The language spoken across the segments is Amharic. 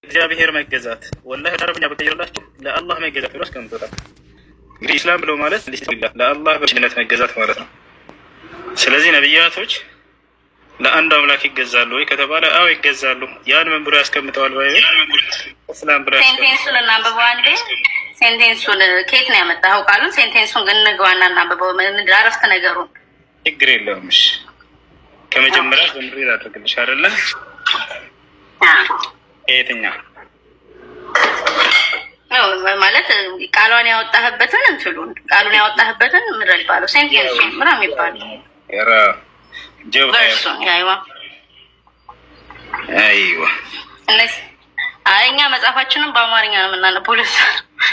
እግዚአብሔር መገዛት ወላሂ አረብኛ በቀየረላችሁ ለአላህ መገዛት ብሎ አስቀምጦታል። እንግዲህ ኢስላም ብሎ ማለት ለአላህ በብቸኝነት መገዛት ማለት ነው። ስለዚህ ነቢያቶች ለአንድ አምላክ ይገዛሉ ወይ ከተባለ አዎ ይገዛሉ። ያን ምን ብሎ ያስቀምጠዋል? እስላም ብሎ ሴንቴንሱን እናንብበው አንዴ። ሴንቴንሱን ከየት ነው ያመጣኸው? ቃሉን ሴንቴንሱን ግን እንግባና እናንብበው። አረፍተ ነገሩን ችግር የለውም። እሺ ከመጀመሪያ ጀምሬ ላድርግልሽ አይደለ? የትኛው ማለት ቃሏን ያወጣህበትን እንትሉን ቃሉን ያወጣህበትን ምድር ይባለው ሴንቴንሱን ምናምን የሚባለው እኛ መጽሐፋችንን በአማርኛ ነው የምናነበው።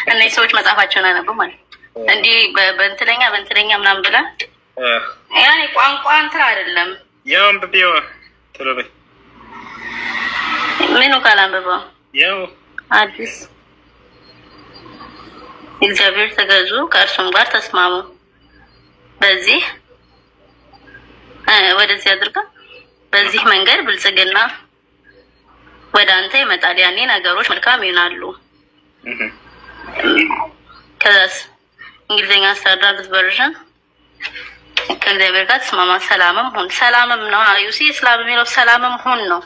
እነዚህ ሰዎች መጽሐፋቸውን አነበው ማለት እንዲህ በእንትለኛ ምናምን ብለን ያኔ ቋንቋ እንትን አይደለም። ያው አንብቤዋ ቶሎ በይ። ምኑ ካላንብበው ያው አዲስ እግዚአብሔር ተገዙ ከእርሱም ጋር ተስማሙ በዚህ ወደዚህ አድርጋ በዚህ መንገድ ብልጽግና ወደ አንተ ይመጣል። ያኔ ነገሮች መልካም ይሆናሉ። ከዛስ እንግሊዝኛ ስታንዳርድ ቨርዥን ከእግዚአብሔር ጋር ተስማማ ሰላምም ሁን። ሰላምም ነው ዩሲ እስላም የሚለው ሰላምም ሁን ነው።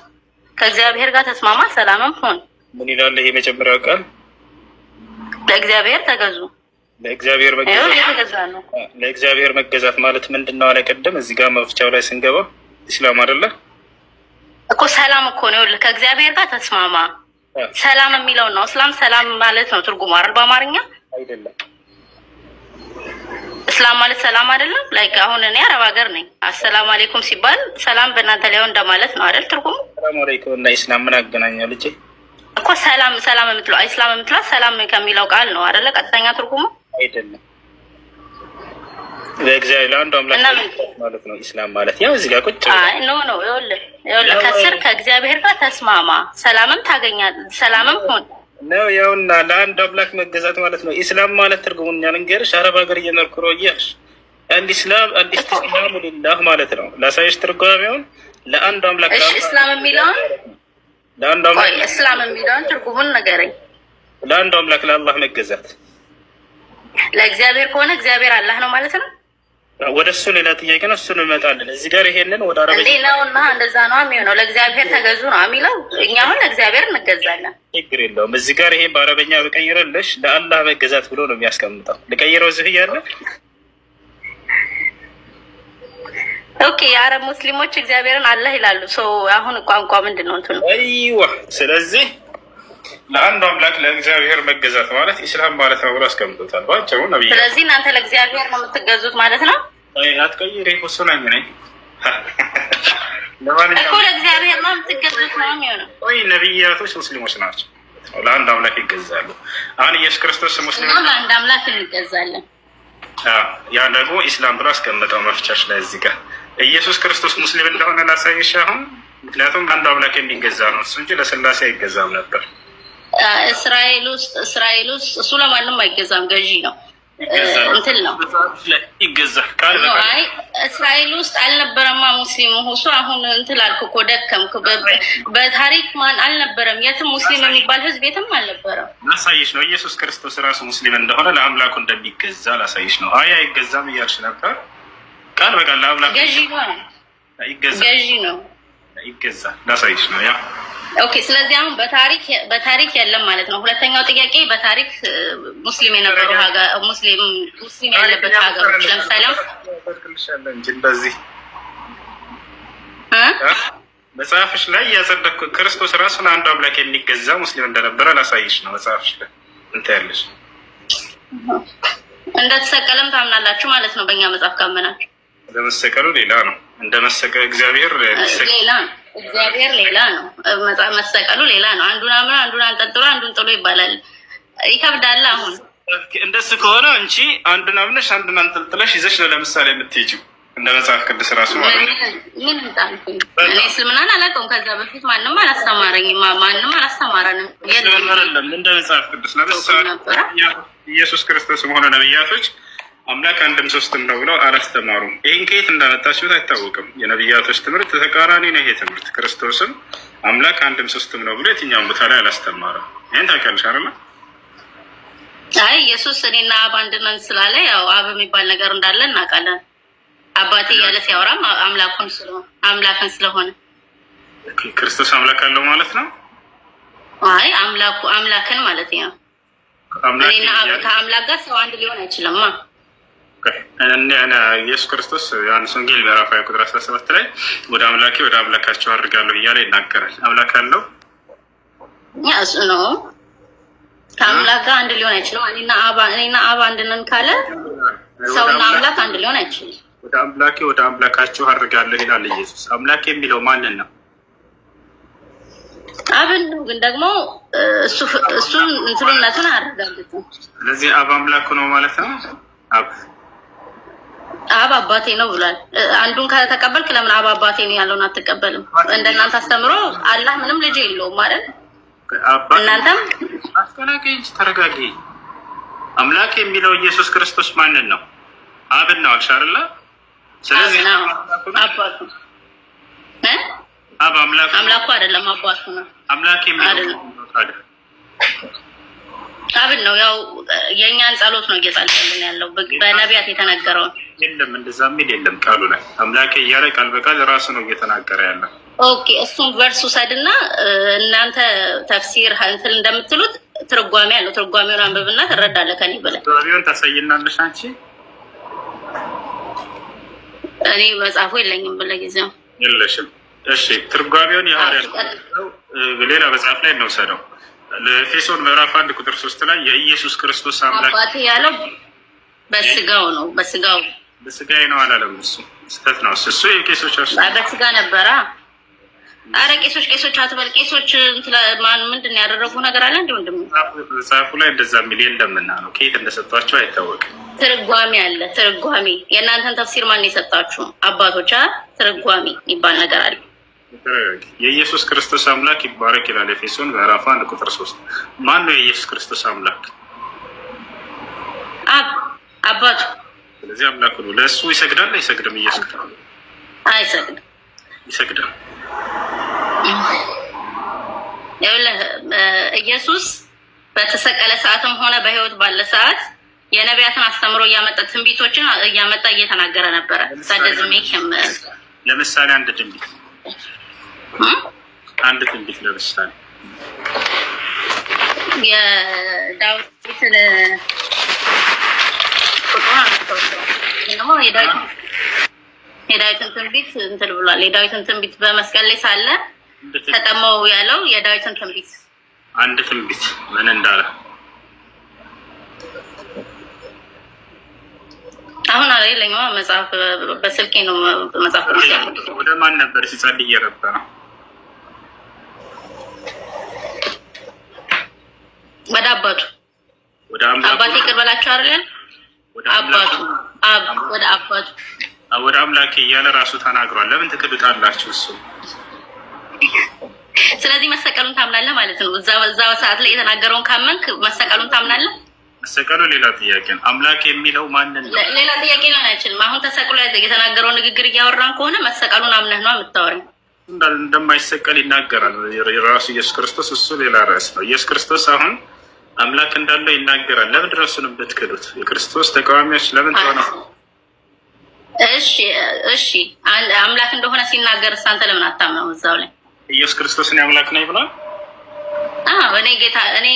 ከእግዚአብሔር ጋር ተስማማ ሰላምም ሁን። ምን ይላል ይሄ መጀመሪያው ቃል? ለእግዚአብሔር ተገዙ። ለእግዚአብሔር መገዛት ማለት ምንድነው? አለ ቀደም እዚህ ጋር መፍቻው ላይ ስንገባ ኢስላም አይደለ እኮ ሰላም እኮ ነው። ከእግዚአብሔር ጋር ተስማማ ሰላም የሚለው ነው። እስላም ሰላም ማለት ነው ትርጉሙ አይደል? በአማርኛ አይደለም። እስላም ማለት ሰላም አይደለም። ላይክ አሁን እኔ አረብ ሀገር ነኝ። አሰላሙ አለይኩም ሲባል ሰላም በእናንተ ላይ እንደማለት ነው አይደል? ትርጉሙ ሰላም አለይኩም እና ኢስላም ምን አገናኛል? ልጄ እኮ ሰላም የምትለው ኢስላም የምትለው ሰላም ከሚለው ቃል ነው አይደለ? ቀጥተኛ ትርጉሙ አይደለም። ለእግዚአብሔር ለአንዱ አምላክ ማለት ነው ኢስላም ማለት ያው እዚህ ጋር ቁጭ ኖ ይኸውልህ ከስር ከእግዚአብሔር ጋር ተስማማ ሰላምም ታገኛለህ ሰላምም ሁን ነው። ያውና ለአንድ አምላክ መገዛት ማለት ነው ኢስላም ማለት ትርጉሙን ልንገርሽ። አረብ ሀገር እየኖርኩ ነው እያልሽ አልኢስላሙ ሊላህ ማለት ነው። ላሳይሽ ትርጓሜውን ለአንድ አምላክ ኢስላም የሚለውን እስላም የሚለውን ትርጉሙን ንገረኝ። ለአንድ አምላክ ለአላህ መገዛት ለእግዚአብሔር ከሆነ እግዚአብሔር አላህ ነው ማለት ነው። ወደ እሱ ሌላ ጥያቄ ነው። እሱን እንመጣለን። እዚህ ጋር ይሄንን ወደ አረብ እንዴ ነውና እንደዛ ነው የሚሆነው። ለእግዚአብሔር ተገዙ ነው የሚለው። እኛ አሁን ለእግዚአብሔር እንገዛለን። ችግር የለውም። እዚህ ጋር ይሄ በአረበኛ በቀይረልሽ ለአላህ መገዛት ብሎ ነው የሚያስቀምጠው። ልቀይረው እዚህ እያለ ኦኬ። የአረብ ሙስሊሞች እግዚአብሔርን አላህ ይላሉ። ሰው አሁን ቋንቋ ምንድን ነው እንትኑ? አይዋ ስለዚህ ለአንዱ አምላክ ለእግዚአብሔር መገዛት ማለት ኢስላም ማለት ነው ብሎ አስቀምጦታል ባጭሩ ነብዩ። ስለዚህ እናንተ ለእግዚአብሔር ነው የምትገዙት ማለት ነው? አትቀይሪ እሱ ነኝ ነኝ እኮ ለእግዚአብሔር ነው የምትገዙት ነው የሚሆነው። ወይ ነብያቶች ሙስሊሞች ናቸው፣ ለአንድ አምላክ ይገዛሉ። አሁን ኢየሱስ ክርስቶስ ሙስሊም ነው፣ ለአንድ አምላክ እንገዛለን። ያ ደግሞ ኢስላም ብሎ አስቀምጠው መፍቻሽ ላይ እዚህ ጋር ኢየሱስ ክርስቶስ ሙስሊም እንደሆነ ላሳይሽ አሁን። ምክንያቱም አንድ አምላክ የሚገዛ ነው እሱ እንጂ ለስላሴ አይገዛም ነበር። እስራኤል ውስጥ እሱ ለማንም አይገዛም፣ ገዢ ነው እንትን ነው ይገዛል። ቃል አይ እስራኤል ውስጥ አልነበረማ ሙስሊሙ እሱ። አሁን እንትን አልኩ እኮ ደከምኩ። በታሪክ ማን አልነበረም፣ የትም ሙስሊም የሚባል ህዝብ የትም አልነበረም። ላሳይሽ ነው ኢየሱስ ክርስቶስ ራሱ ሙስሊም እንደሆነ ለአምላኩ እንደሚገዛ ላሳይሽ ነው። አይ አይገዛም እያልሽ ነበር። ቃል በቃል ለአምላክ ገዢ ነው፣ ገዢ ነው፣ ይገዛል። ላሳይሽ ነው ያ ኦኬ። ስለዚህ አሁን በታሪክ የለም ማለት ነው። ሁለተኛው ጥያቄ በታሪክ ሙስሊም የነበሩ ሙስሊም ያለበት ሀገሮች ለምሳሌ እንደዚህ መጽሐፍሽ ላይ ያጸደቅኩ ክርስቶስ ራሱን አንዱ አምላክ የሚገዛ ሙስሊም እንደነበረ ላሳይሽ ነው። መጽሐፍሽ ላይ እንትን ያለሽ እንደተሰቀለም ታምናላችሁ ማለት ነው። በእኛ መጽሐፍ ካመናችሁ እንደመሰቀሉ ሌላ ነው። እንደመሰቀል እግዚአብሔር ሌላ ነው። እግዚአብሔር ሌላ ነው። መሰቀሉ ሌላ ነው። አንዱን አምኖ አንዱን አንጠልጥሎ አንዱን ጥሎ ይባላል። ይከብዳል። አሁን እንደሱ ከሆነ አንቺ አንዱን አምነሽ አንዱን አንጠልጥለሽ ይዘሽ ነው ለምሳሌ የምትሄጂው እንደ መጽሐፍ ቅዱስ ራሱ ማለት ነው። ምን ታልኩኝ እኔ እስልምናን አላውቀውም። ከዛ በፊት ማንም አላስተማረኝም፣ ማንም አላስተማረንም። የለም እንደ መጽሐፍ ቅዱስ ለምሳሌ ኢየሱስ ክርስቶስም ሆነ ነብያቶች አምላክ አንድም ሶስትም ነው ብለው አላስተማሩም። ይህን ከየት እንዳመጣችሁት አይታወቅም። የነቢያቶች ትምህርት ተቃራኒ ነው። ይሄ ትምህርት ክርስቶስም አምላክ አንድም ሶስትም ነው ብሎ የትኛውን ቦታ ላይ አላስተማረም። ይህን ታውቂያለሽ አይደል? አይ ኢየሱስ እኔና አብ አንድ ነን ስላለ ያው አብ የሚባል ነገር እንዳለ እናውቃለን። አባቴ እያለ ሲያወራም አምላክን ስለሆነ ክርስቶስ አምላክ አለው ማለት ነው። አይ አምላክን ማለት ነው። እኔና አብ ከአምላክ ጋር ሰው አንድ ሊሆን አይችልም። ኢየሱስ ክርስቶስ ዮሐንስ ወንጌል ምዕራፍ 20 ቁጥር 17 ላይ ወደ አምላኬ ወደ አምላካቸው አድርጋለሁ እያለ ይናገራል። አምላክ አለው ያሱ ነው። ከአምላክ ጋር አንድ ሊሆን አይችልም። እኔና አብ አንድ ነን ካለ ሰውና አምላክ አንድ ሊሆን አይችልም። ወደ አምላኬ ወደ አምላካቸው አድርጋለሁ ይላል ኢየሱስ። አምላክ የሚለው ማንን ነው? አብን ነው። ግን ደግሞ እሱን እንትሉነቱን አያረጋግጥም። ስለዚህ አብ አምላክ ነው ማለት ነው። አብ አባቴ ነው ብሏል። አንዱን ከተቀበልክ ለምን አብ አባቴ ነው ያለውን አትቀበልም? እንደናንተ አስተምሮ አላህ ምንም ልጅ የለውም ማለት እናንተም አስተናገኝ ተረጋጊ። አምላክ የሚለው ኢየሱስ ክርስቶስ ማንን ነው? አብን ነው አልሽ አይደለ? ስለዚህ አባቱ አብ አምላኩ አይደለም አባቱ ነው። አምላክ የሚለው አብን ነው። ያው የእኛን ጸሎት ነው እየጸለልን ያለው በነቢያት የተነገረውን። የለም እንደዛ የሚል የለም ቃሉ ላይ አምላኬ እያለ ቃል በቃል ራሱ ነው እየተናገረ ያለው። ኦኬ እሱን ቨርስ ውሰድና እናንተ ተፍሲር እንትን እንደምትሉት ትርጓሜ ያለው ትርጓሜውን አንብብና ትረዳለህ። ከኔ በላይ ትርጓሜውን ታሳይናለሽ አንቺ። እኔ መጽሐፉ የለኝም ለጊዜው። የለሽም? እሺ ትርጓሜውን ሌላ መጽሐፍ ላይ እንውሰደው። ለኤፌሶን ምዕራፍ 1 ቁጥር 3 ላይ የኢየሱስ ክርስቶስ አምላክ አባቴ ያለው በስጋው ነው። በስጋዬ ነው አላለም። እሱ ስህተት ነው። እሱ የቄሶች በስጋ ነበረ። አረ ቄሶች አትበል። ቄሶች ማን ምንድን ነው ያደረጉ ነገር አለ እንዴ? ወንድም መጽሐፉ ላይ እንደዛ የሚል የለምና ነው። ከየት እንደሰጧቸው አይታወቅም። ትርጓሜ አለ። ትርጓሜ የእናንተን ተፍሲር ማን የሰጣችሁ? አባቶች ትርጓሜ ይባል ነገር አለ። የኢየሱስ ክርስቶስ አምላክ ይባረክ ይላል ኤፌሶን ምዕራፍ 1 ቁጥር 3። ማን ነው የኢየሱስ ክርስቶስ አምላክ? አባቱ። ስለዚህ አምላክ ነው። ለእሱ ይሰግዳል አይሰግድም? ኢየሱስ ክርስቶስ አይሰግድም። ይሰግዳል። ኢየሱስ በተሰቀለ ሰዓትም ሆነ በሕይወት ባለ ሰዓት የነቢያትን አስተምሮ እያመጣ ትንቢቶችን እያመጣ እየተናገረ ነበረ። ለምሳሌ አንድ ትንቢት ለምሳሌ የዳዊትን የዳዊትን ትንቢት እንትን ብሏል። የዳዊትን ትንቢት በመስቀል ላይ ሳለ ተጠመው ያለው የዳዊትን ትንቢት አንድ ትንቢት ምን እንዳለ አሁን አለ ለኛው መጽሐፍ በስልኬ ነው መጽሐፍ ወደ ማን ነበር ሲጸልይ የነበረው? ወደ አባቱ ወደ አባቴ ይቀርበላችሁ አይደል? ወደ አባቱ ወደ አምላኬ እያለ ራሱ ተናግሯል። ለምን ትክዱታላችሁ? እሱ ስለዚህ መሰቀሉን ታምናለህ ማለት ነው። እዛው ሰዓት ላይ የተናገረውን ካመንክ መሰቀሉን ታምናለህ። መሰቀሉ ሌላ ጥያቄ ነው። አምላክ የሚለው ማንን ነው? ሌላ ጥያቄ ሊሆን አይችልም። አሁን ተሰቅሎ የተናገረው ንግግር እያወራን ከሆነ መሰቀሉን አምነህ ነው የምታወራኝ። እንደማይሰቀል ይናገራል ራሱ ኢየሱስ ክርስቶስ። እሱ ሌላ ርዕስ ነው። ኢየሱስ ክርስቶስ አሁን አምላክ እንዳለው ይናገራል። ለምን ድረሱን ብትክዱት? የክርስቶስ ተቃዋሚዎች ለምን ተሆነ? እሺ አምላክ እንደሆነ ሲናገር አንተ ለምን አታምነው? እዛው ላይ ኢየሱስ ክርስቶስን አምላክ ነኝ ብሏል። እኔ ጌታ እኔ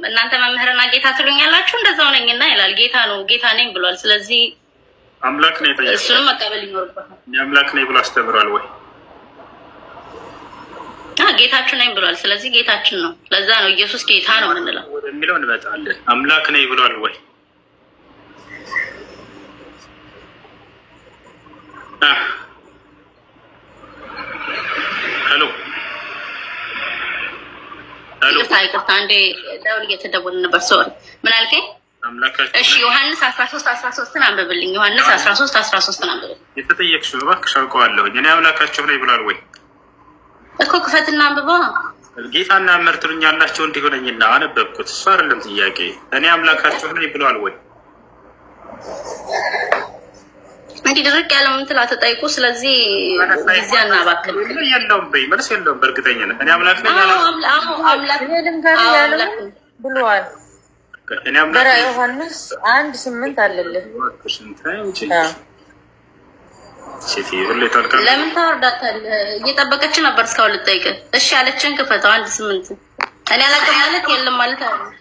እናንተ መምህርና ጌታ ትሉኛላችሁ እንደዛው ነኝና ይላል። ጌታ ነው ጌታ ነኝ ብሏል። ስለዚህ አምላክ ነኝ ተይው። እሱንም መቀበል ይኖርበታል። አምላክ ነኝ ብሎ አስተምሯል ወይ? ጌታችን ነኝ ብሏል። ስለዚህ ጌታችን ነው። ለዛ ነው ኢየሱስ ጌታ ነው የምንለው። ወደሚለው እንመጣለን። አምላክ ነኝ ብሏል ወይ? ይቅርታ አንዴ ደውል እየተደወለ ነበር። ሶሪ ምን አልከኝ? እሺ ዮሐንስ 13:13 አንብብልኝ። ዮሐንስ 13:13 አንብብልኝ። የተጠየቅሽው እባክሽ አውቀዋለሁ። እኔ አምላካቸው ነኝ ብሏል ወይ? እኮ ክፈትና አንብባ። ጌታና መምህር ትሉኛላችሁ እንዲሆነኝና አነበብኩት። እሱ አይደለም ጥያቄ። እኔ አምላካቸው ነኝ ብሏል ወይ? እንዲህ ድርቅ ያለው ምን ትላ ተጠይቁ። ስለዚህ ጊዜ አናባክን። የለውም በይ መልስ የለውም። በእርግጠኝነት እኔ አምላክ ነኝ አምላክ ብሏል። በራዕየ ዮሐንስ 1:8 አለልህ። ለምን ታወርዳታለህ? እየጠበቀች ነበር እስካሁን ልጠይቅህ። እሺ ያለችን ክፈተው 1:8 እኔ አላውቅም ማለት የለም ማለት አይደለም።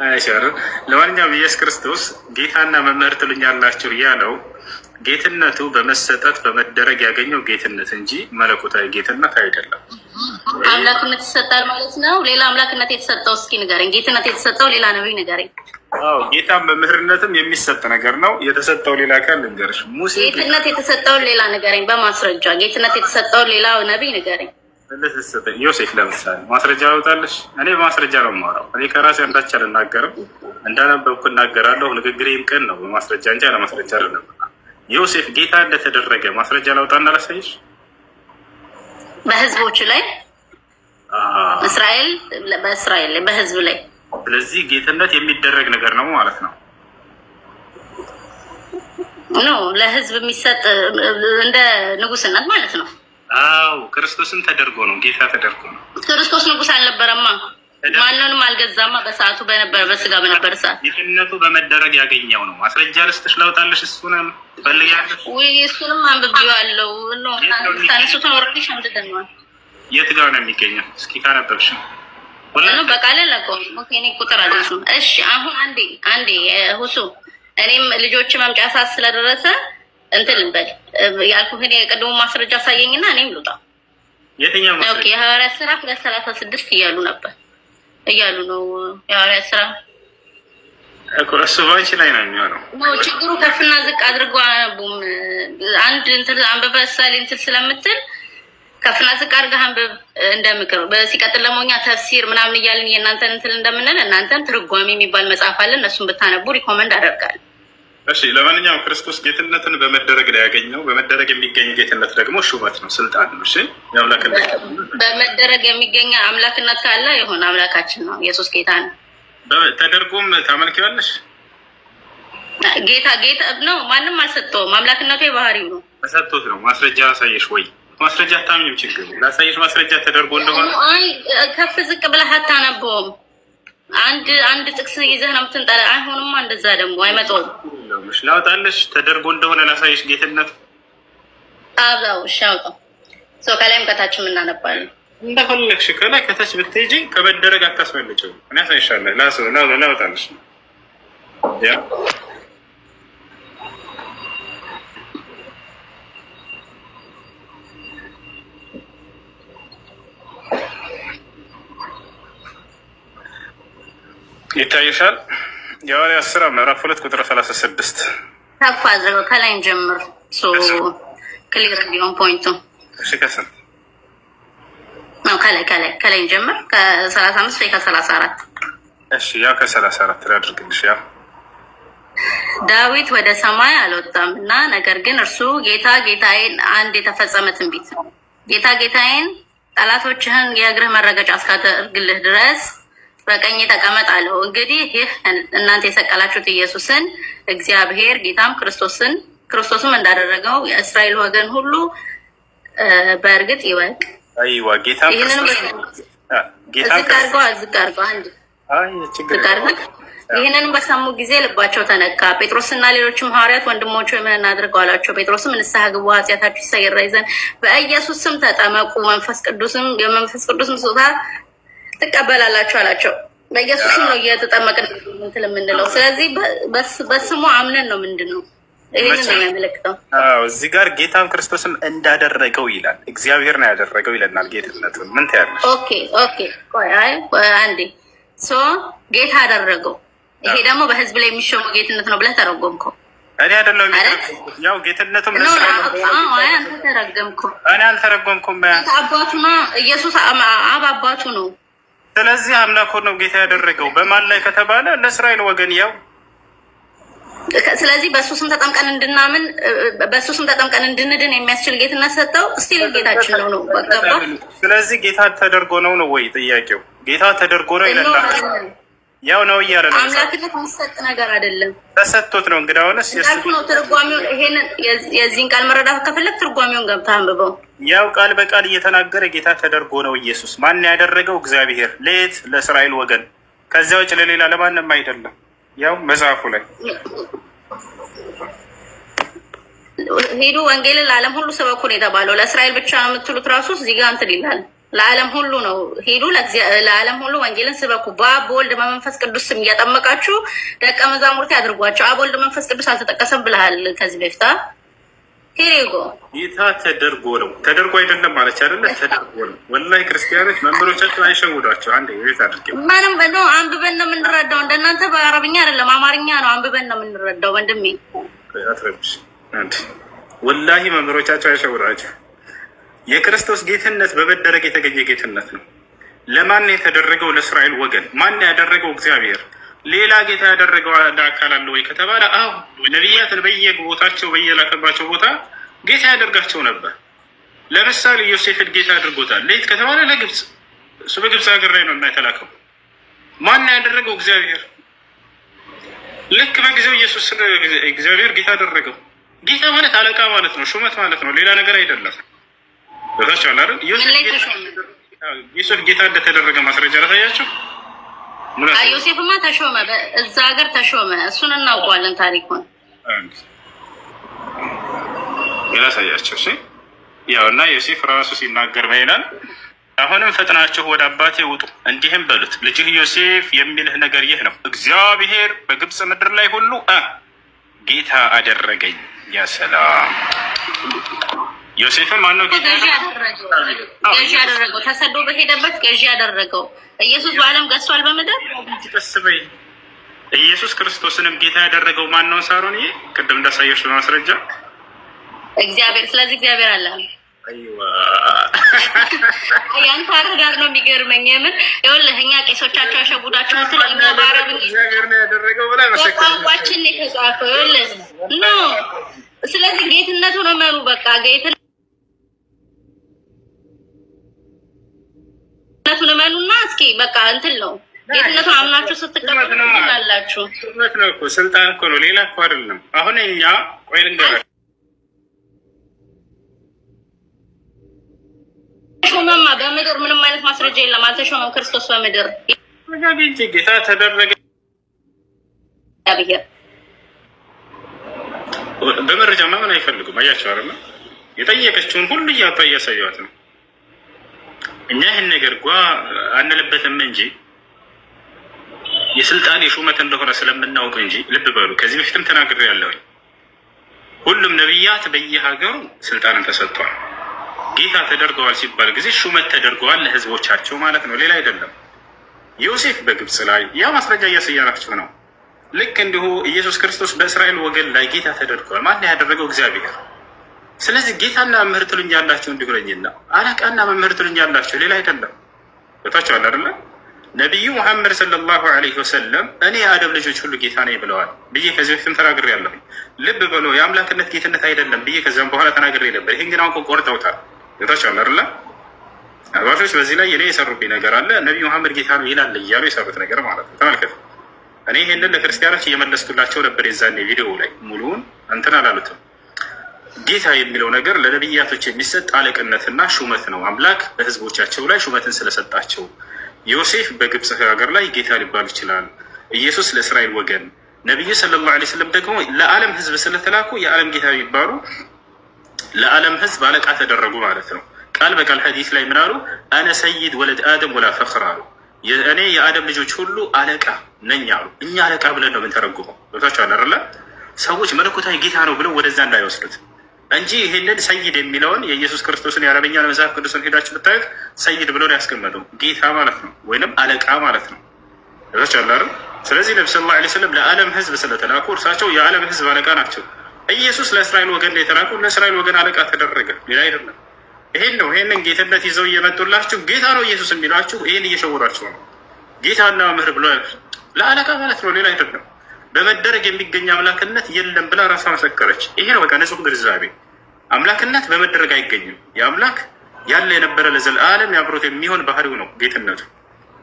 አይሻር ለማንኛውም ኢየሱስ ክርስቶስ ጌታና መምህር ትሉኛላችሁ ያለው ጌትነቱ በመሰጠት በመደረግ ያገኘው ጌትነት እንጂ መለኮታዊ ጌትነት አይደለም። አምላክነት ይሰጣል ማለት ነው። ሌላ አምላክነት የተሰጠው እስኪ ንገረኝ። ጌትነት የተሰጠው ሌላ ነብይ ንገረኝ። አዎ ጌታም መምህርነትም የሚሰጥ ነገር ነው። የተሰጠው ሌላ አካል ልንገርሽ። ሙሴ ጌትነት የተሰጠው ሌላ ንገረኝ በማስረጃ። ጌትነት የተሰጠው ሌላ ነብይ ንገረኝ። ዮሴፍ ለምሳሌ ማስረጃ ያወጣልሽ። እኔ በማስረጃ ነው የማወራው። እኔ ከራሴ አንዳች አልናገርም። እንዳነበብኩ እናገራለሁ። ንግግሬም ቅን ነው በማስረጃ እንጂ አለማስረጃ አይደለም። ዮሴፍ ጌታ እንደተደረገ ማስረጃ ላውጣና ላሳይሽ። በህዝቦቹ ላይ በእስራኤል ላይ በህዝብ ላይ። ስለዚህ ጌትነት የሚደረግ ነገር ነው ማለት ነው። ለህዝብ የሚሰጥ እንደ ንጉስነት ማለት ነው። አዎ ክርስቶስን ተደርጎ ነው። ጌታ ተደርጎ ነው። ክርስቶስ ንጉስ አልነበረማ። ማንንም አልገዛማ። በሰዓቱ በነበረ በስጋ በነበረ ሰዓት ጌትነቱ በመደረግ ያገኘው ነው። ማስረጃ ልስጥሽ ላውጣልሽ። እሱንም ትፈልጊያለሽ? እሱንም አንብቤዋለሁ። ታነሱትን ወረዲ ሸምድደነዋል። የት ጋር ነው የሚገኘው? እስኪ ካነበብሽ በቃለ ለቆም እኔ ቁጥር አለች። እሺ አሁን አንዴ ሁሱ እኔም ልጆች መምጫ ሰዓት ስለደረሰ እንትን ልበል ያልኩህን የቀደሙ ማስረጃ ሳየኝና እኔም ልውጣ። የትኛው ማስረጃ? የሐዋርያት ሥራ 2:36 እያሉ ነው የሐዋርያት ሥራ እሱ ባንቺ ላይ ነው የሚሆነው። ችግሩ ከፍና ዝቅ አድርጎ አነቡም። አንድ እንትን አንበበ ሳሌ እንትን ስለምትል ከፍና ዝቅ አድርገህ አንብብ እንደምክር። ሲቀጥል ደግሞ እኛ ተፍሲር ምናምን እያልን የእናንተን እንትን እንደምንል እናንተን ትርጓሜ የሚባል መጽሐፍ አለ። እነሱን ብታነቡ ሪኮመንድ አደርጋለሁ። እሺ ለማንኛውም ክርስቶስ ጌትነትን በመደረግ ላይ ያገኘው፣ በመደረግ የሚገኝ ጌትነት ደግሞ ሹመት ነው፣ ስልጣን ነው። እሺ የአምላክነት በመደረግ የሚገኝ አምላክነት ካለ የሆነ አምላካችን ነው፣ ኢየሱስ ጌታ ነው። ተደርጎም ታመልኪዋለሽ። ጌታ ነው፣ ማንም አልሰጠውም። አምላክነቱ የባህሪው ነው፣ ተሰጥቶት ነው። ማስረጃ አሳየሽ ወይ? ማስረጃ አታምኝም፣ ችግር ላሳየሽ። ማስረጃ ተደርጎ እንደሆነ አይ ከፍ ዝቅ ብለህ አታነበውም። አንድ ጥቅስ ይዘህ ነው የምትንጠራ። አይሆንማ፣ እንደዛ ደግሞ አይመጣውም። ላውጣልሽ፣ ተደርጎ እንደሆነ ላሳየሽ ጌትነት። አብዛው ሻውጣው ሰው ከላይም ከታችም እናነባለን። እንደፈለግሽ ከላይ ከታች ብትሄጂ ከመደረግ አታስመልጭው። እኔ አሳይሻለሁ። ላውጣልሽ ያ ይታይሻል። የሐዋርያት ሥራ ምዕራፍ 2 ቁጥር 36 ከፍ አድርገው ከላይ ጀምር። ክሊር እንዲሆን ፖይንቱ። እሺ ከስንት ነው? ከላይ ጀምር። ከ35 ወይ ከ34? እሺ ያው ከ34 ላድርግልሽ። ያው ዳዊት ወደ ሰማይ አልወጣም እና ነገር ግን እርሱ ጌታዬን አንድ የተፈጸመ ትንቢት ነው። ጌታዬን ጠላቶችህን የእግርህ መረገጫ እስካደርግልህ ድረስ በቀኝ ተቀመጥ አለው። እንግዲህ ይህ እናንተ የሰቀላችሁት ኢየሱስን እግዚአብሔር ጌታም ክርስቶስም እንዳደረገው የእስራኤል ወገን ሁሉ በእርግጥ ይወቅ። አይዋ ጌታ ይህንንም በሰሙ ጊዜ ልባቸው ተነካ። ጴጥሮስና ሌሎችም ሐዋርያት ወንድሞቹ ምን እናድርገው አሏቸው። ጴጥሮስም ንስሐ ግቡ፣ ኃጢአታችሁ ይሰረይ ዘንድ በኢየሱስ ስም ተጠመቁ፣ የመንፈስ ቅዱስም ስጦታ ትቀበላላችሁ አላቸው። በኢየሱስም ነው እየተጠመቅን እንትን የምንለው። ስለዚህ በስሙ አምነን ነው። ምንድን ነው ይህንን ነው የሚያመለክተው። እዚህ ጋር ጌታም ክርስቶስም እንዳደረገው ይላል። እግዚአብሔር ነው ያደረገው ይለናል። ጌትነቱን ምን ትያለሽ? አንዴ ጌታ አደረገው። ይሄ ደግሞ በህዝብ ላይ የሚሾመው ጌትነት ነው ብለህ ተረጎምከው። እኔ አይደለሁም ያው ጌትነቱም አንተ ተረገምከው። እኔ አልተረጎምኩም። አባቱ ነው ኢየሱስ፣ አባቱ ነው። ስለዚህ አምላክ ነው ጌታ ያደረገው። በማን ላይ ከተባለ ለእስራኤል ወገን ያው። ስለዚህ በእሱ ስም ተጠምቀን እንድናምን በእሱ ስም ተጠምቀን እንድንድን የሚያስችል ጌትነት ሰጠው። እስቲል ጌታችን ነው። ገባ? ስለዚህ ጌታ ተደርጎ ነው ወይ ጥያቄው? ጌታ ተደርጎ ነው ይለናል። ያው ነው እያለ ነው። አምላክነት የሚሰጥ ነገር አይደለም፣ ተሰጥቶት ነው። እንግዲህ አሁንስ ያልኩ ነው ትርጓሜውን። ይሄንን የዚህን ቃል መረዳት ከፈለግ ትርጓሜውን ገብተህ አንብበው። ያው ቃል በቃል እየተናገረ ጌታ ተደርጎ ነው ኢየሱስ። ማን ያደረገው? እግዚአብሔር። ለየት ለእስራኤል ወገን፣ ከዚያ ውጭ ለሌላ ለማንም አይደለም። ያው መጽሐፉ ላይ ሄዱ ወንጌልን ለዓለም ሁሉ ስበኩ ነው የተባለው። ለእስራኤል ብቻ ነው የምትሉት ራሱ እዚህ ጋር እንትን ይላል። ለዓለም ሁሉ ነው። ሄዱ ለዓለም ሁሉ ወንጌልን ስበኩ፣ በአብ በወልድ በመንፈስ ቅዱስ ስም እያጠመቃችሁ ደቀ መዛሙርት ያድርጓቸው። አብ ወልድ መንፈስ ቅዱስ አልተጠቀሰም ብለሃል ከዚህ በፊት። ሄሪጎ ጌታ ተደርጎ ነው። ተደርጎ አይደለም ማለች አይደለ? ተደርጎ ነው። ወላሂ ክርስቲያኖች መምህሮቻቸው አይሸውዷቸው። አንዴ ቤት አድርጌ ማንም ነው አንብበን ነው የምንረዳው። እንደናንተ በአረብኛ አይደለም አማርኛ ነው አንብበን ነው የምንረዳው። ወንድሜ አትረብሽ። አንዴ ወላሂ መምህሮቻቸው አይሸውዷቸው። የክርስቶስ ጌትነት በመደረግ የተገኘ ጌትነት ነው። ለማን የተደረገው? ለእስራኤል ወገን። ማን ያደረገው? እግዚአብሔር። ሌላ ጌታ ያደረገው አካል አለ ወይ ከተባለ አሁ ነቢያትን በየቦታቸው በየላከባቸው ቦታ ጌታ ያደርጋቸው ነበር። ለምሳሌ ዮሴፍን ጌታ አድርጎታል። ለየት ከተባለ ለግብፅ፣ እሱ በግብፅ ሀገር ላይ ነው እና የተላከው። ማን ያደረገው? እግዚአብሔር። ልክ በጊዜው ኢየሱስ እግዚአብሔር ጌታ አደረገው። ጌታ ማለት አለቃ ማለት ነው፣ ሹመት ማለት ነው፣ ሌላ ነገር አይደለም። በታች አለ ዮሴፍ ጌታ እንደተደረገ ማስረጃ ላሳያቸው። ዮሴፍማ ተሾመ፣ እዛ ሀገር ተሾመ። እሱን እናውቀዋለን ታሪኩን። ላሳያቸው። ያው እና ዮሴፍ ራሱ ሲናገር ይላል፣ አሁንም ፈጥናችሁ ወደ አባቴ ውጡ፣ እንዲህም በሉት ልጅህ ዮሴፍ የሚልህ ነገር ይህ ነው፣ እግዚአብሔር በግብፅ ምድር ላይ ሁሉ ጌታ አደረገኝ። ያ ሰላም። ዮሴፍን ማነው ገዢ ያደረገው? ተሰዶ በሄደበት ገዢ ያደረገው። ኢየሱስ በዓለም ገዝቷል በምድር። ተስበይ ኢየሱስ ክርስቶስንም ጌታ ያደረገው ማነው? ሳሮን ቅድም እንዳሳየሽ በማስረጃ እግዚአብሔር። ስለዚህ እግዚአብሔር አለ። አይዋ ያንተ አረዳድ ነው የሚገርመኝ። የምን ይኸውልህ እኛ ቄሶቻቸው ያሸጉዳቸው እንትን እኛ በአረብ እግዚአብሔር ነው ያደረገው ብላ ቋንቋችን የተጻፈው ይኸውልህ ነው። ስለዚህ ጌትነቱን እመኑ። በቃ ጌትነቱን እመኑና እስኪ በቃ እንትን ነው ጌትነቱን አምናችሁ ስትቀበሉ ትላላችሁ። ሹመት ነው እኮ ስልጣን እኮ ነው፣ ሌላ እኮ አይደለም። አሁን እኛ ቆይ ልንገርህ፣ ሾመማ በምድር ምንም አይነት ማስረጃ የለም። አልተሾመም ክርስቶስ በምድር ጌታ ተደረገ። በመረጃ ማመን አይፈልጉም። አያቸው አይደል? የጠየቀችውን ሁሉ እያሳየዋት ነው። እኛ ይህን ነገር አንልበትም እንጂ የስልጣን የሹመት እንደሆነ ስለምናውቅ እንጂ ልብ በሉ። ከዚህ በፊትም ተናግሬ ያለሁኝ ሁሉም ነቢያት በየሀገሩ ስልጣንን ተሰጥቷል። ጌታ ተደርገዋል ሲባል ጊዜ ሹመት ተደርገዋል ለህዝቦቻቸው ማለት ነው፣ ሌላ አይደለም። ዮሴፍ በግብፅ ላይ ያ ማስረጃ እያሳየናቸው ነው። ልክ እንዲሁ ኢየሱስ ክርስቶስ በእስራኤል ወገን ላይ ጌታ ተደርገዋል። ማን ያደረገው? እግዚአብሔር። ስለዚህ ጌታና መምህር ትሉኛላችሁ እንዲሁረኝና አለቃና መምህር ትሉኛላችሁ፣ ሌላ አይደለም። ቦታቸዋል አይደለ? ነቢዩ ሙሐመድ ሰለላሁ ዐለይሂ ወሰለም እኔ የአደም ልጆች ሁሉ ጌታ ነኝ ብለዋል ብዬ ከዚህ በፊትም ተናግሬ ያለሁ። ልብ በሎ የአምላክነት ጌትነት አይደለም ብዬ ከዚያም በኋላ ተናግሬ ነበር። ይህን ግን አሁን ቆርጠውታል። ቦታቸዋል አይደለ? አባቶች በዚህ ላይ እኔ የሰሩብኝ ነገር አለ። ነቢዩ ሙሐመድ ጌታ ነው ይላል እያሉ የሰሩት ነገር ማለት ነው። ተመልከቱ። እኔ ይህንን ለክርስቲያኖች እየመለስኩላቸው ነበር የዛኔ ቪዲዮ ላይ ሙሉውን እንትን አላሉትም። ጌታ የሚለው ነገር ለነቢያቶች የሚሰጥ አለቅነትና ሹመት ነው። አምላክ በህዝቦቻቸው ላይ ሹመትን ስለሰጣቸው ዮሴፍ በግብፅ ሀገር ላይ ጌታ ሊባል ይችላል። ኢየሱስ ለእስራኤል ወገን፣ ነቢዩ ሰለላሁ ዐለይሂ ወሰለም ደግሞ ለዓለም ህዝብ ስለተላኩ የዓለም ጌታ የሚባሉ ለዓለም ህዝብ አለቃ ተደረጉ ማለት ነው። ቃል በቃል ሐዲስ ላይ ምን አሉ? አነ ሰይድ ወለድ አደም ወላ ፈኽር አሉ። እኔ የአደም ልጆች ሁሉ አለቃ ነኝ አሉ። እኛ አለቃ ብለን ነው የምንተረጉመው። ቦታቸዋል አይደለ? ሰዎች መለኮታዊ ጌታ ነው ብለው ወደዛ እንዳይወስዱት እንጂ ይህንን ሰይድ የሚለውን የኢየሱስ ክርስቶስን የአረበኛ መጽሐፍ ቅዱስን ሄዳችሁ ብታዩት ሰይድ ብሎ ነው ያስቀመጠው። ጌታ ማለት ነው ወይንም አለቃ ማለት ነው። ቦታቸዋል አይደል? ስለዚህ ነቢ ሰለላሁ ዐለይሂ ወሰለም ለዓለም ህዝብ ስለተላኩ እርሳቸው የዓለም ህዝብ አለቃ ናቸው። ኢየሱስ ለእስራኤል ወገን የተላኩ ለእስራኤል ወገን አለቃ ተደረገ፣ ሌላ አይደለም። ይሄን ነው። ይሄንን ጌትነት ይዘው እየመጡላችሁ ጌታ ነው ኢየሱስ የሚሏችሁ ይሄን እየሸወራችሁ ነው። ጌታና መምህር ብሎ ለአለቃ ማለት ነው፣ ሌላ አይደለም። በመደረግ የሚገኝ አምላክነት የለም ብላ ራሷ መሰከረች። ይሄ ነው በቃ ንጹህ ግንዛቤ። አምላክነት በመደረግ አይገኝም። የአምላክ ያለ የነበረ ለዘላለም ያብሮት የሚሆን ባህሪው ነው ጌትነቱ።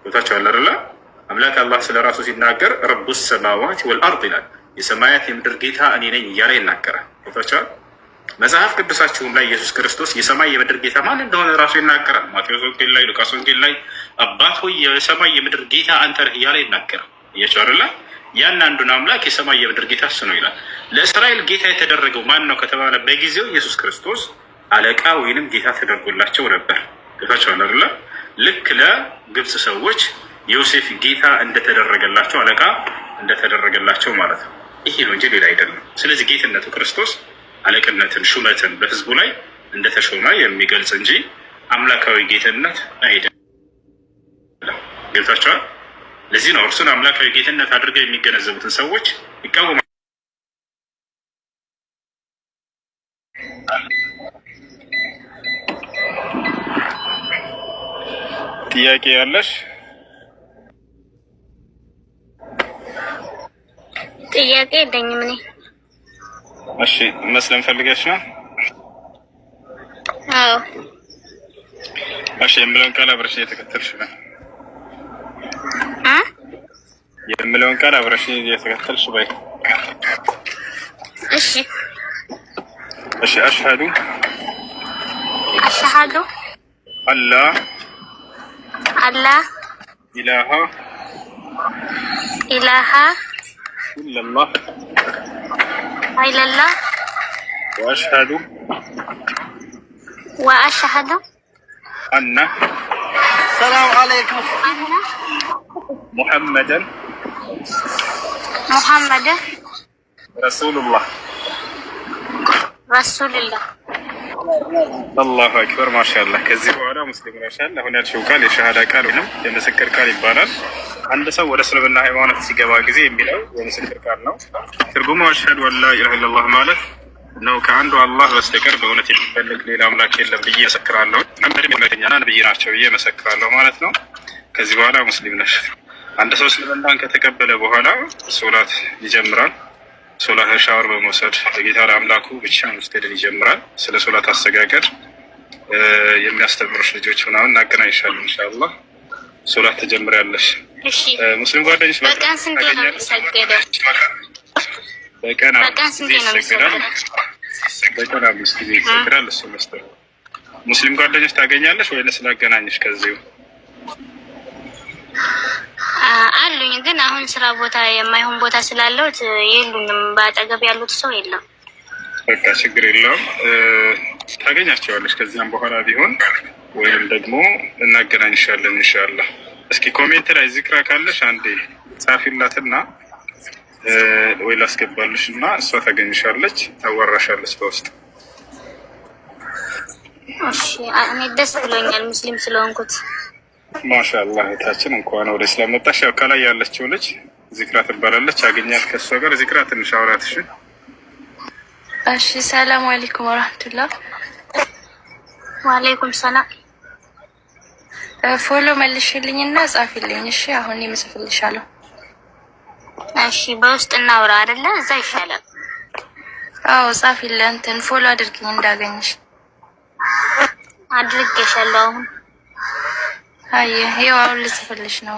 ቦታቸው አለ አይደለ? አምላክ አላህ ስለ ራሱ ሲናገር ረቡ ሰማዋት ወልአርድ ይላል። የሰማያት የምድር ጌታ እኔ ነኝ እያለ ይናገራል። ቦታቸዋል መጽሐፍ ቅዱሳችሁም ላይ ኢየሱስ ክርስቶስ የሰማይ የምድር ጌታ ማን እንደሆነ ራሱ ይናገራል። ማቴዎስ ወንጌል ላይ፣ ሉቃስ ወንጌል ላይ አባት ሆይ የሰማይ የምድር ጌታ አንተ ነህ እያለ ይናገራል። እየቻለ ያን አንዱን አምላክ የሰማይ የምድር ጌታ እሱ ነው ይላል። ለእስራኤል ጌታ የተደረገው ማን ነው ከተባለ በጊዜው ኢየሱስ ክርስቶስ አለቃ ወይንም ጌታ ተደርጎላቸው ነበር። ጌታቸዋል አይደለ? ልክ ለግብፅ ሰዎች ዮሴፍ ጌታ እንደተደረገላቸው አለቃ እንደተደረገላቸው ማለት ነው። ይሄ ነው እንጂ ሌላ አይደለም። ስለዚህ ጌትነቱ ክርስቶስ አለቅነትን ሹመትን በህዝቡ ላይ እንደተሾመ የሚገልጽ እንጂ አምላካዊ ጌትነት አይደለም። ገብታችኋል? ለዚህ ነው እርሱን አምላካዊ ጌትነት አድርገው የሚገነዘቡትን ሰዎች ይቃወማል። ጥያቄ ያለሽ? ጥያቄ የለኝም እኔ። እሺ መስለም ፈልገሽ ነው? አዎ። እሺ የምለውን ቃል አብረሽ እየተከተልሽ ነው? የምለውን ቃል አብረሽ እየተከተልሽ በይ። እሺ እሺ። አሽሀዱ አላህ ኢላሃ ኢለላህ ወአሽሀዱ አነ ሰላም አለይኩም ሙሐመደን ረሱሉላህ። አላሁ አክበር ማሻአላህ። ከዚህ በኋላ ሙስሊም ነሻል። አሁን ያልሽው ቃል የሸሃዳ ቃል ወይም የምስክር ቃል ይባላል። አንድ ሰው ወደ እስልምና ሃይማኖት ሲገባ ጊዜ የሚለው የምስክር ቃል ነው። ትርጉሙ አሽሀዱ አን ላ ኢላሀ ኢለላህ ማለት ነው። ከአንዱ አላህ በስተቀር በእውነት የሚፈልግ ሌላ አምላክ የለም ብዬ መሰክራለሁ። አንድም እውነተኛና ነብይ ናቸው ብዬ መሰክራለሁ ማለት ነው። ከዚህ በኋላ ሙስሊም ነሽ። አንድ ሰው እስልምናን ከተቀበለ በኋላ ሶላት ይጀምራል። ሶላት ሻወር በመውሰድ ለጌታ ለአምላኩ ብቻ መስገድን ይጀምራል። ስለ ሶላት አሰጋገድ የሚያስተምሩሽ ልጆች ምናምን እናገናኝሻለን ኢንሻአላህ። ሶላት ትጀምሪያለሽ። ሙስሊም ጓደኞች በቀን ስንት ነው የሚሰገደው? በቀን 5 ጊዜ ይሰገዳል። በቀን 5 ጊዜ ይሰገዳል። እሱ መስጠት ሙስሊም ጓደኞች ታገኛለሽ ወይስ ላገናኝሽ? ከዚሁ አሉኝ፣ ግን አሁን ስራ ቦታ የማይሆን ቦታ ስላለሁት የሉኝም። በአጠገብ ያሉት ሰው የለም። በቃ ችግር የለውም፣ ታገኛቸዋለሽ ከዚያም በኋላ ቢሆን ወይም ደግሞ እናገናኝሻለን ኢንሻአላህ። እስኪ ኮሜንት ላይ ዚክራ ካለሽ አንዴ ጻፊላትና ወይ ላስገባልሽ እና እሷ ታገኝሻለች፣ ታዋራሻለች በውስጥ። እሺ እኔ ደስ ብሎኛል ሙስሊም ስለሆንኩት። ማሻአላህ እህታችን እንኳን ወደ እስላም መጣሽ። ያው ከላይ ያለችው ልጅ ዚክራ ትባላለች። አገኛት ከሷ ጋር ዚክራ ትንሽ አውራትሽ። እሺ ሰላም አለይኩም ወራህመቱላህ። ወአለይኩም ሰላም። ፎሎ መልሽልኝና ጻፊልኝ። እሺ አሁን እጽፍልሻለሁ። እሺ በውስጥ እናውራ አይደለ? እዛ ይሻላል። አዎ ጻፊልኝ። እንትን ፎሎ አድርጊኝ እንዳገኝሽ። አድርጌሻለሁ አሁን። አይ ይሄው አሁን ልጽፍልሽ ነው።